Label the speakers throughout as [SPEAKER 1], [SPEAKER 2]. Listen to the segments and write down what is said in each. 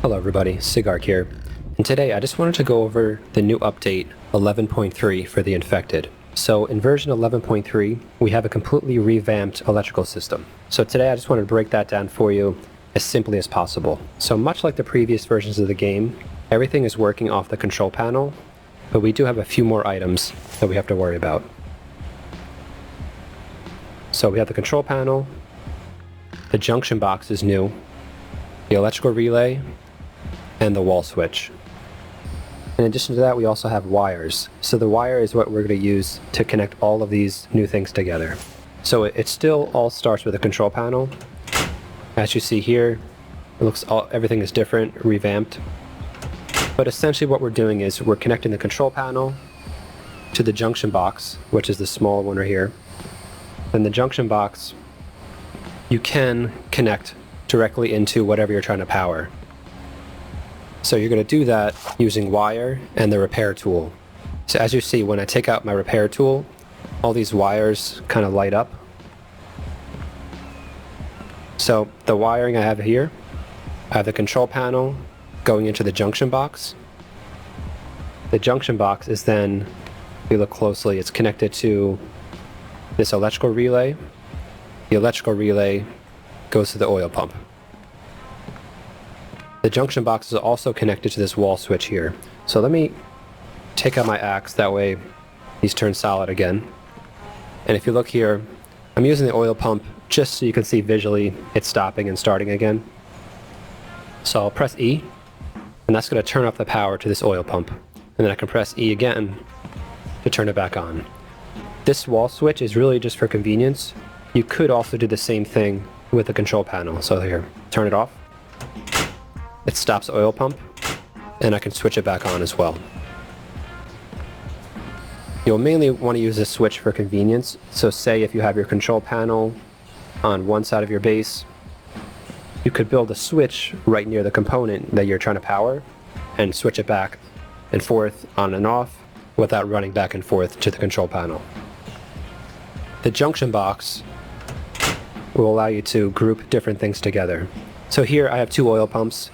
[SPEAKER 1] Hello everybody, Sigark here, and today I just wanted to go over the new update 11.3 for the infected. So in version 11.3, we have a completely revamped electrical system. So today I just wanted to break that down for you as simply as possible. So much like the previous versions of the game, everything is working off the control panel, but we do have a few more items that we have to worry about. So we have the control panel, the junction box is new, the electrical relay, and the wall switch. In addition to that, we also have wires. So the wire is what we're going to use to connect all of these new things together. So it still all starts with a control panel. As you see here, it looks everything is different, revamped. But essentially what we're doing is we're connecting the control panel to the junction box, which is the small one right here. Then the junction box, you can connect directly into whatever you're trying to power. So you're going to do that using wire and the repair tool. So as you see, when I take out my repair tool, all these wires kind of light up. So the wiring I have here, I have the control panel going into the junction box. The junction box is then, if you look closely, it's connected to this electrical relay. The electrical relay goes to the oil pump. The junction box is also connected to this wall switch here. So let me take out my axe, that way these turn solid again. And if you look here, I'm using the oil pump just so you can see visually it's stopping and starting again. So I'll press E, and that's going to turn off the power to this oil pump. And then I can press E again to turn it back on. This wall switch is really just for convenience. You could also do the same thing with the control panel. So here, turn it off. It stops the oil pump, and I can switch it back on as well. You'll mainly want to use this switch for convenience. So say if you have your control panel on one side of your base, you could build a switch right near the component that you're trying to power and switch it back and forth on and off without running back and forth to the control panel. The junction box will allow you to group different things together. So here I have two oil pumps.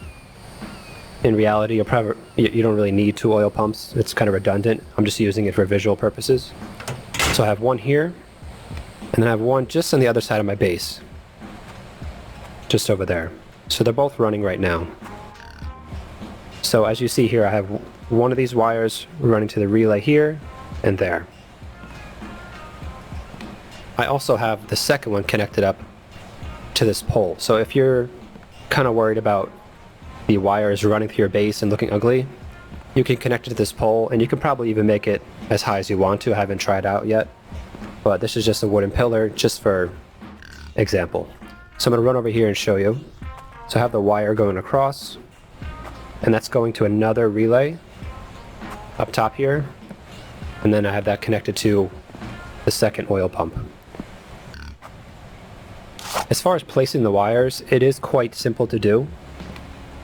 [SPEAKER 1] In reality, you don't really need two oil pumps. It's kind of redundant. I'm just using it for visual purposes. So I have one here, and then I have one just on the other side of my base. Just over there. So they're both running right now. So as you see here, I have one of these wires running to the relay here and there. I also have the second one connected up to this pole. So if you're kind of worried about the wires running through your base and looking ugly, you can connect it to this pole, and you can probably even make it as high as you want to. I haven't tried out yet, but this is just a wooden pillar just for example. So I'm going to run over here and show you. So I have the wire going across, and that's going to another relay up top here, and then I have that connected to the second oil pump. As far as placing the wires, it is quite simple to do.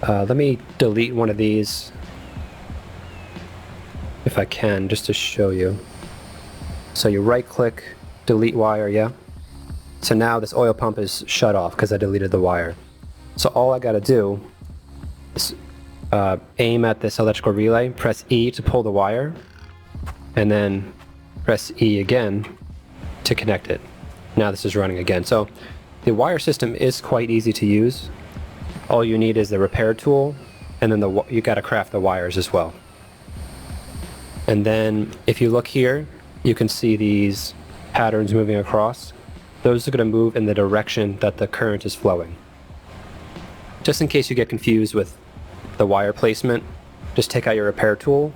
[SPEAKER 1] Let me delete one of these if I can, just to show you. So you right click, delete wire, yeah? So now this oil pump is shut off because I deleted the wire. So all I gotta do is aim at this electrical relay, press E to pull the wire, and then press E again to connect it. Now this is running again. So the wire system is quite easy to use. All you need is the repair tool, and then you gotta craft the wires as well. And then if you look here, you can see these patterns moving across. Those are gonna move in the direction that the current is flowing. Just in case you get confused with the wire placement, just take out your repair tool,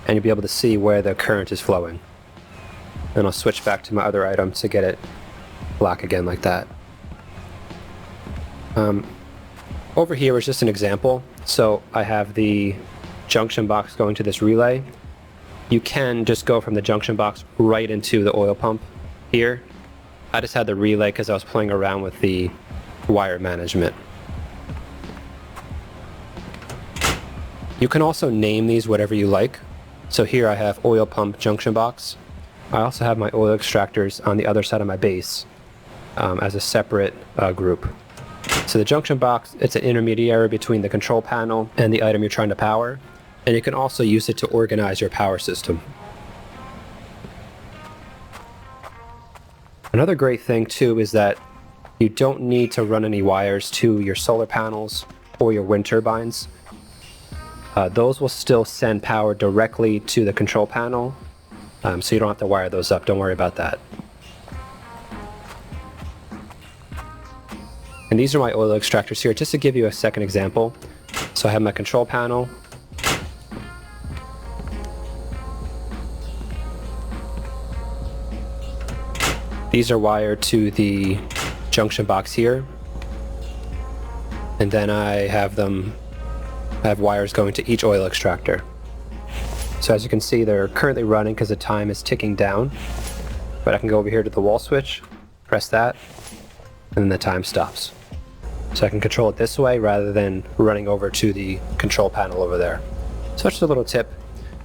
[SPEAKER 1] and you'll be able to see where the current is flowing. And I'll switch back to my other item to get it black again like that. Over here is just an example. So I have the junction box going to this relay. You can just go from the junction box right into the oil pump here. I just had the relay because I was playing around with the wire management. You can also name these whatever you like. So here I have oil pump junction box. I also have my oil extractors on the other side of my base as a separate group. So the junction box, it's an intermediary between the control panel and the item you're trying to power, and you can also use it to organize your power system. Another great thing too is that you don't need to run any wires to your solar panels or your wind turbines. Those will still send power directly to the control panel, so you don't have to wire those up. Don't worry about that. And these are my oil extractors here, just to give you a second example. So I have my control panel. These are wired to the junction box here. And then I have wires going to each oil extractor. So as you can see, they're currently running because the time is ticking down. But I can go over here to the wall switch, press that, and then the time stops. So I can control it this way rather than running over to the control panel over there. So just a little tip.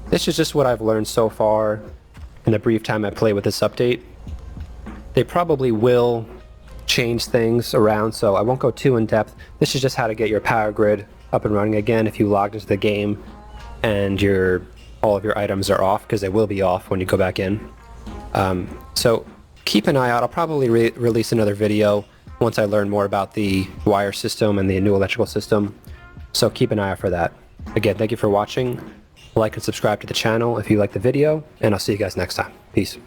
[SPEAKER 1] This is just what I've learned so far in the brief time I play with this update. They probably will change things around, so I won't go too in depth. This is just how to get your power grid up and running again if you logged into the game and all of your items are off, because they will be off when you go back in. So keep an eye out. I'll probably release another video once I learn more about the wire system and the new electrical system. So keep an eye out for that. Again, thank you for watching. Like and subscribe to the channel if you like the video, and I'll see you guys next time. Peace.